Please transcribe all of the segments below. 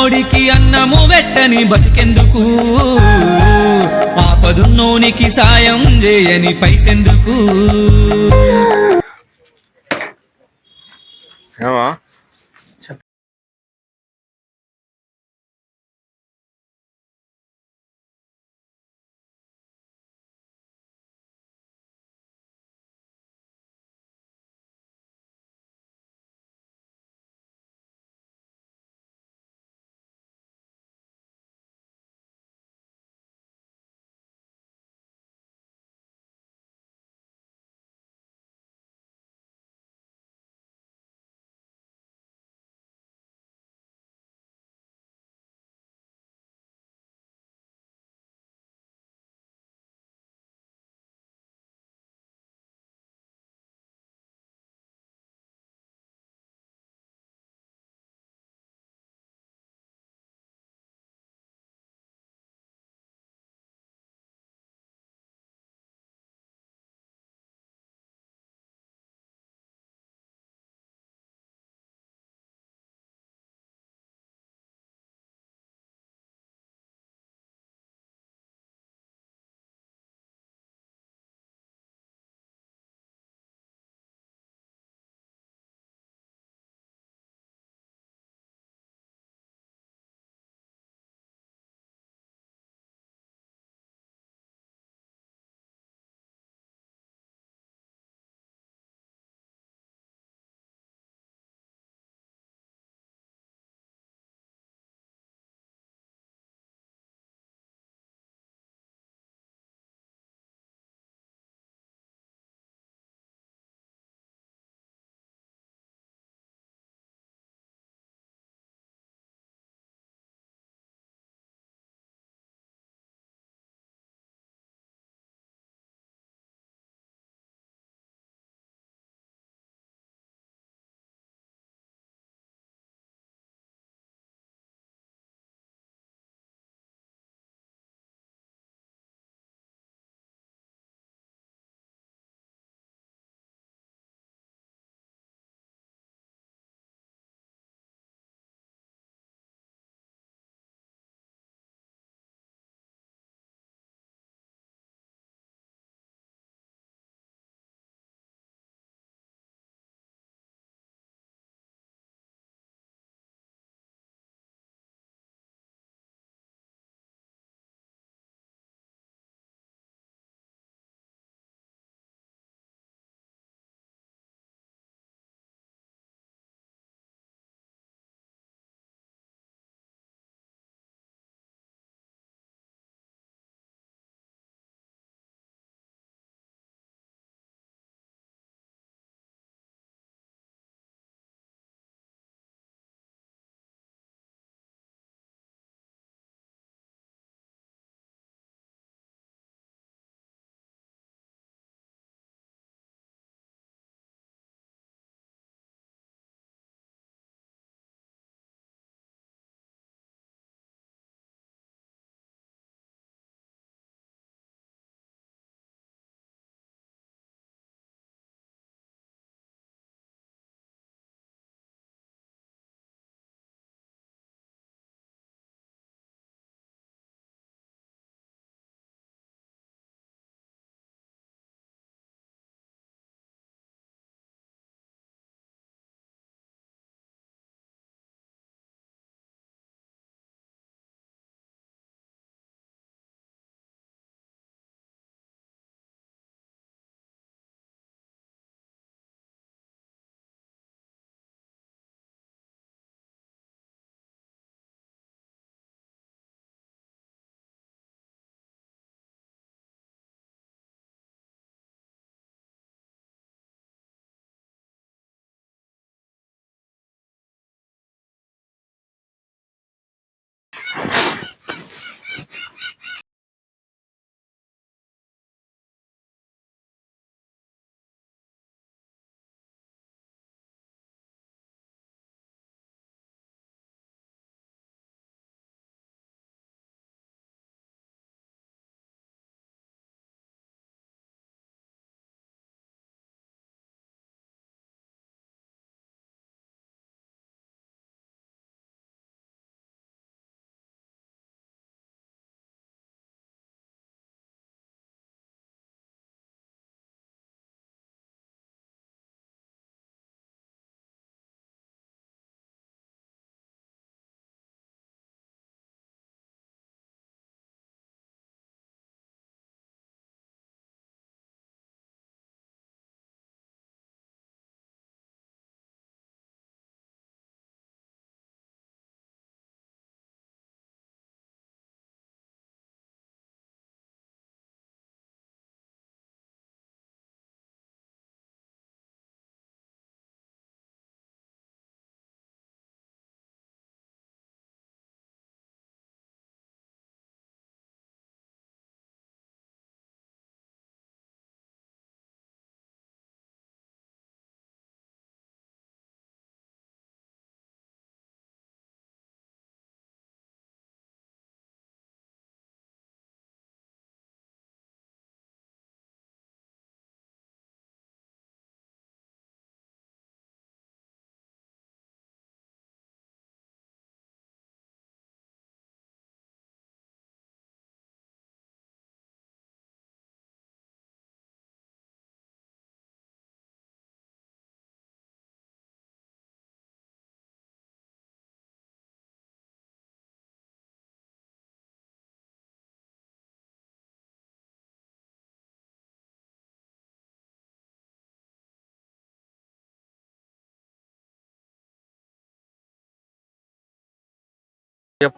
అడుక్కున్నోడికి అన్నము వెట్టని బతికెందుకు ఆపదున్నోనికి సాయం చేయని పైసెందుకు ఏమా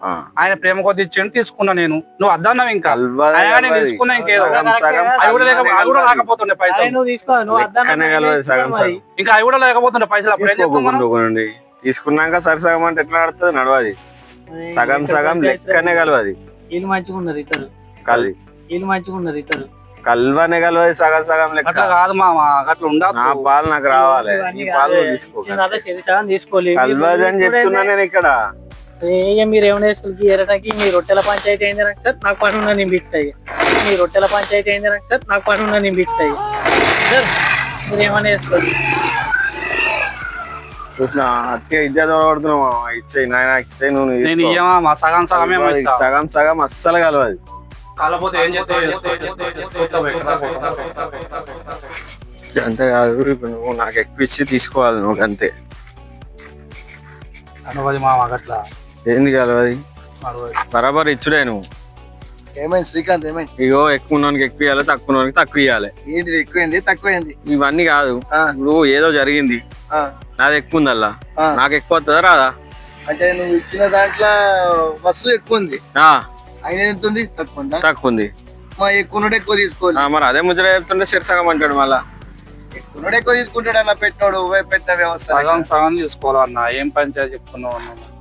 ఆ. ఆయన ప్రేమ కొద్ది ఇచ్చిండు తీసుకున్నా నేను. నువ్వు అద్దన్నావు ఇంకా కలవదు, ఆయన నేను కలవదు. తీసుకున్నా ఇంకేదో సగం సగం అవి కూడా కలవదు, కూడా రాకపోతుండే పైసలు. నువ్వు తీసుకో నువ్వు లెక్కనే కలవదు, సగం సగం. ఇంకా అవి కూడా లేకపోతుండే పైసలు. అప్పుడు ఏం చెప్తాం మనం? తీసుకోకుండా తీసుకున్నాక సగం అంటే ఎట్లా నడుతుంది? నడవది. సగం సగం లెక్కనే కలవది. వీళ్ళు మంచిగా ఉన్నారు ఇద్దరు, కలి వీళ్ళు మంచిగా ఉన్నారు ఇద్దరు. కల్వనే కలవది, సగం సగం లెక్క. అట్లా కాదు మామ, అట్లా ఉండదు. నా పాలు నాకు రావాలి, నీ పాలు తీసుకో. సగం తీసుకోలేదు కల్వది అని చెప్తున్నా నేను ఇక్కడ. మీరు ఏమైనా వేసుకుని ఎరటాకి మీ రొట్టెల పంచాయతీ అయింది డాక్టర్, నాకు పని ఉన్నా నేను బిక్తాయి. మీ రొట్టెల పంచాయతీ అయింది డాక్టర్, నాకు పని ఉన్నా నేను బిక్తాయి. మీరు ఏమైనా వేసుకోండి. చూసినా అట్టే ఇజ్జత్ పడుతున్నావు. ఇచ్చేయి నాయన, ఇచ్చేయి. నువ్వు నేను ఇయ్యమా మా సగం సగమే ఇస్తా. సగం సగం అస్సలు కలవది. కాకపోతే ఏం చేస్తావు? అంతే కాదు, ఇప్పుడు నువ్వు నాకు ఎక్కువ ఇచ్చి తీసుకోవాలి నువ్వు, అంతే. అనువది మామ అట్లా ఏంది కలవది? బరాబర్ ఇచ్చుడే నువ్వు. ఏమైంది శ్రీకాంత్? ఏమైంది? ఇగో ఎక్కువ ఉన్నోనికి ఎక్కువ ఇవ్వాలి, తక్కువ ఉన్నోనికి తక్కువ ఇవ్వాలి. ఏంటిది ఎక్కువైంది తక్కువైంది? ఇవన్నీ కాదు. నువ్వు ఏదో జరిగింది, నాది ఎక్కువ ఉందల్లా, నాకు ఎక్కువ వస్తుందా రాదా? అంటే నువ్వు ఇచ్చిన దాంట్లో వస్తువు ఎక్కువ ఉంది, ఆ, ఆయన ఎంత ఉంది? తక్కువ ఉందా? తక్కువ ఉంది. మా ఎక్కువ ఎక్కువ తీసుకోవాలి. మరి అదే ముద్ర చెప్తుంటే శిరసగం అంటాడు మళ్ళా. ఎక్కువ ఎక్కువ తీసుకుంటాడు అన్న, పెట్టినోడు పెట్టిన వ్యవస్థ. సగం సగం తీసుకోవాలన్నా. ఏం పంచాయతీ చెప్తున్నావు అన్న?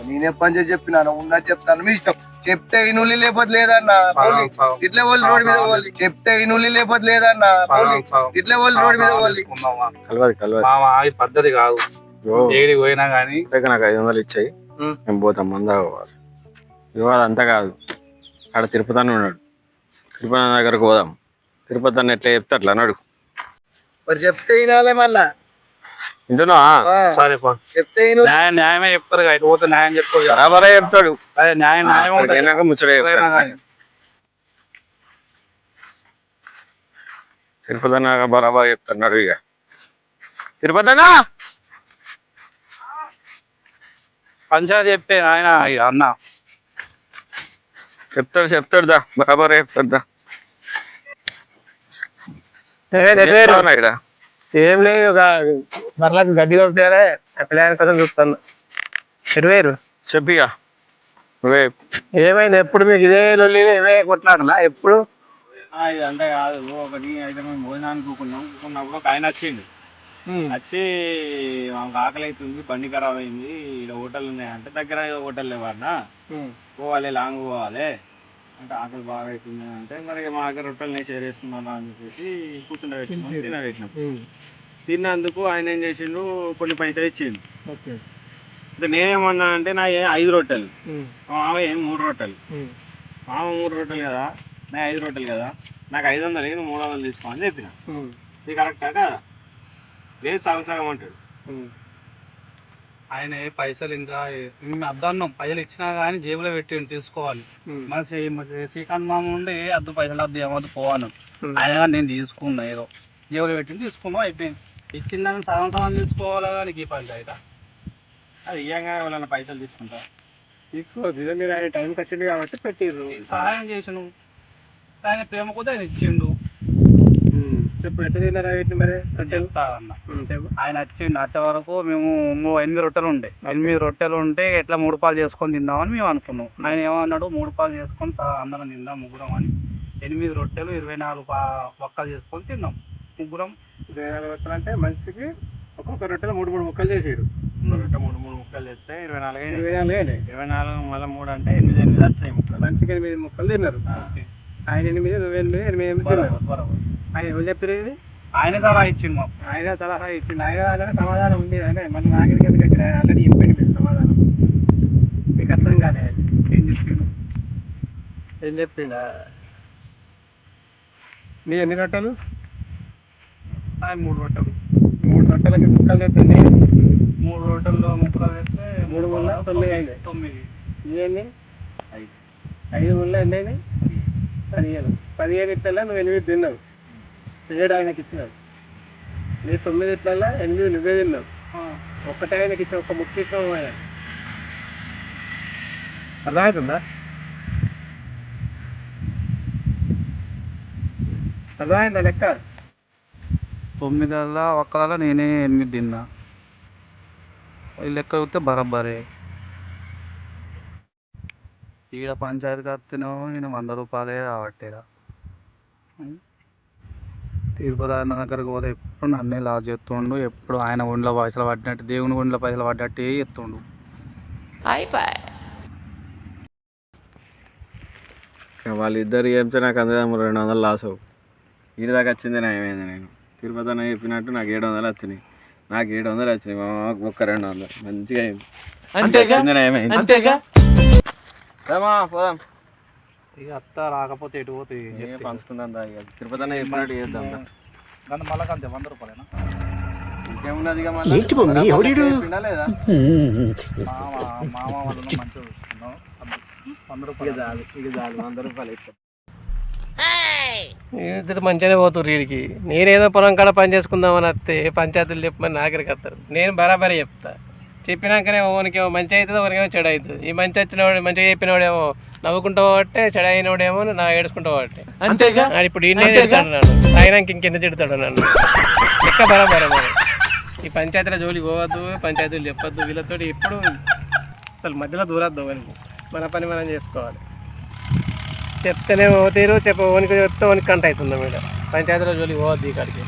నేనే పని చెప్పినాను, ఉన్నది చెప్తాను, మీ ఇష్టం. చెప్తే ఇనులి లేకపోతే లేదన్న పోలి, ఇట్లా వాళ్ళు రోడ్డు మీద పోలి. చెప్తే ఇనులి లేకపోతే లేదన్న పోలి, ఇట్లా వాళ్ళు రోడ్డు మీద పోలి. కలవది కలవది మామ, ఈ పద్ధతి కాదు. ఏడికి పోయినా గానీ నాకు 500 ఇచ్చాయి, నేను పోతాం మందా పోవాలి. ఇవాళ అదంతా కాదు, ఆడ తిరుపతి అని ఉన్నాడు, తిరుపతి అన్న దగ్గరకు పోదాం. తిరుపతి అన్న ఎట్లా చెప్తే అట్లా అన్నాడు. మరి చెప్తే వినాలే మళ్ళా. ఇంటున్నా? సరే చెప్తే న్యాయమే చెప్తారు. ఇటు పోతే న్యాయం చెప్తారు. బరాబరే చెప్తాడు. అదే న్యాయం న్యాయం ముచ్చడే తిరుపతి అన్న బరాబర్ చెప్తున్నాడు. ఇక తిరుపతి అన్న పంచాయతీ చెప్తే ఆయన అన్న చెప్తాడు దా, బరాబర్ చెప్తాడు దా. ఇక్కడ ఏం లేదు, ఒక మరలకు గడ్డి కొట్టారే పిల్లల కోసం చూస్తాను. ఇరవైరు చెప్పిగా నువ్వే. ఏమైంది? ఎప్పుడు మీకు ఇదే లొల్లి, ఇవే కొట్లాడలా ఎప్పుడు? ఇదంతా కాదు. ఒకటి అయితే మేము భోజనానికి కూకున్నప్పుడు ఒక ఆయన వచ్చిండు. వచ్చి మాకు ఆకలి అవుతుంది, బండి ఖరాబ్ అయింది, ఇక్కడ హోటల్ ఉన్నాయంటే దగ్గర హోటల్ లేవన్నా, పోవాలి లాంగ్ పోవాలి అంటే ఆకలి బాగా అవుతుంది అంటే మరి మా దగ్గర రొట్టెలు షేర్ చేసుకున్నాను అని చెప్పేసి కూర్చుండబెట్టినాం, తినబెట్టినాం. తిన్నందుకు ఆయన ఏం చేసిండు, కొన్ని పైసలు ఇచ్చిండు. అంటే నేనేమన్నా అంటే నా 5 రొట్టెలు, మామ 3 రొట్టెలు. మామ 3 రొట్టెలు కదా, నా 5 రొట్టెలు కదా, నాకు 500 నువ్వు 300 తీసుకో అని చెప్పిన. ఇది కరెక్టా కదా? లేదు సగం సగం అంటాడు. ఆయన పైసలు ఇంకా అద్దన్నాం, పైసలు ఇచ్చినా కానీ జేబులో పెట్టి తీసుకోవాలి. మన శ్రీకాంత్ మామ ఉండే అద్దు పైసలు అద్దు ఏమద్దు పోవాను. ఆయన కానీ నేను తీసుకున్నా, ఏదో జేబులో పెట్టి తీసుకున్నాం, అయిపోయింది. ఇచ్చిందని సగం సగం తీసుకోవాలా నీకు ఈ పంచాయత? అది ఇయ్యంగా ఎవరైనా పైసలు తీసుకుంటా తీసుకోవద్దు. మీరు ఆయన టైంకి వచ్చింది కాబట్టి పెట్టిర్రు, సహాయం చేసాను. ఆయన ప్రేమ కొద్ది ఆయన ఇచ్చిండు. ఇప్పుడు ఎట్లా తిన్నారా మరి? ఆయన వచ్చిండు, వచ్చే వరకు మేము 8 రొట్టెలు ఉండే. 8 రొట్టెలు ఉంటే ఎట్లా 3 పాలు చేసుకొని తిందామని మేము అనుకున్నాం. ఆయన ఏమన్నాడు, 3 పాలు చేసుకొని అందరం తిందాం ముగ్గురం అని. 8 రొట్టెలు 24 ఒక్కలు చేసుకొని తిన్నాం ముగ్గురం. 24 రొట్టెలు అంటే మనిషికి ఒక్కొక్క రొట్టెలు 3 ముక్కలు చేసాడు. రొట్టె 3 ముక్కలు చేస్తే 24 24 మళ్ళీ 3 అంటే 8 వస్తాయి ముక్కలు. మనిషికి 8 ముక్కలు తిన్నారు. ఆయన 8 నువ్వు 8 తిన్నారు. ఆయన ఎవరు చెప్పారు? ఇది ఆయన సలహా ఇచ్చిండు మాకు. ఆయన సలహా ఇచ్చిండు. ఆయన సమాధానం ఉంది అంటే మళ్ళీ నాగరిక దగ్గర ఆల్రెడీ చెప్పండి మీరు సమాధానం. మీకు అర్థం కాలేదు ఏం చెప్పిండు? ఏం చెప్పిండా? నీ ఎన్ని రొట్టెలు? 3 రొట్టెలు. 3 రొట్టెలకి ముక్కలు తెస్తుంది. 3 రొట్టెల్లో ముక్కలు తెస్తే 3 వల్ల 9 అయింది. 9 ఇవన్నీ 5 వల్ల ఎన్ని అయినాయి? 15. 15 ఇట్లా నువ్వు 8 తిన్నావు. 7 ఆయనకి ఇచ్చినావు. నీ 9 ఇట్లా 8 నువ్వే తిన్నావు. ఒక్కటే ఆయనకి ఇచ్చిన, ఒక్క ముక్క ఇచ్చినావు. ఆయన అర్థమవుతుందా? అర్థమైందా లెక్క? 9 ఒక్కల నేనే 8 తిన్నా. లెక్క చూస్తే బరాబరే. ఈడ పంచాయతీ కత్తినేమో నేను 100 రూపాయలే రావట్టేరా. తిరుపతి అన్న దగ్గరకు పోతే ఎప్పుడు నన్నే లాస్ చేస్తుండు. ఎప్పుడు ఆయన ఒంట్లో పైసలు పడ్డట్టు, దేవుని ఒంట్లో పైసలు పడ్డట్టే ఎత్తుండు. వాళ్ళిద్దరు చెప్తే నాకు అందరూ 200 లాస్ అవు. ఈడి దాకా వచ్చింది ఏమైంది? నేను తిరుపతి అన్న చెప్పినట్టు నాకు 700 వచ్చినాయి. నాకు 700 వచ్చినాయి, మా మామకు ఒక్క 200 మంచిగా అయింది. పోదాం ఇక అత్త రాకపోతే ఎటు పోతే పంచుకుందాం. తిరుపతి అన్న చెప్పినట్టు చేద్దాం. కానీ మళ్ళీ అంతే 100 రూపాయలేనా? ఇంకేమున్నది లేదా? మామ వాళ్ళు మంచిగా చూసుకున్నాం. 100 రూపాయలు చాలు, ఇక చాలు, 100 రూపాయలు ఇస్తాం. ఇద్దరు మంచిగానే పోతుర్రు వీడికి. నేనేదో పొలం కాడ పని చేసుకుందామని వస్తే పంచాయతీలు చెప్పమని నాగరికి వస్తారు. నేను బరాబరే చెప్తా. చెప్పినాకనే ఓనికేమో మంచి అవుతుంది, ఒకరికేమో చెడు అవుతుంది. ఈ మంచి వచ్చినవాడు మంచిగా చెప్పినవాడేమో నవ్వుకుంటూ పోవట్టే, చెడు అయినవాడేమో నా ఏడుచుకుంటూ పోవట్టే. ఇప్పుడు ఈయనే తిడతాడు నన్ను, తాగినాక ఇంకెంత తిడతాడు నన్ను. లెక్క బరాబరే మరి. ఈ పంచాయతీల జోలికి పోవద్దు, పంచాయతీలు చెప్పొద్దు. వీళ్ళతో ఎప్పుడు అసలు మధ్యలో దూరద్దు. ఓనికి మన పని మనం చేసుకోవాలి. చెప్తేనే పోతీరు, ఓనికి చెప్తే ఓనికి కంట అవుతుంది మీద. పంచాయతీల జోలికి పోవద్దు ఇక్కడికి.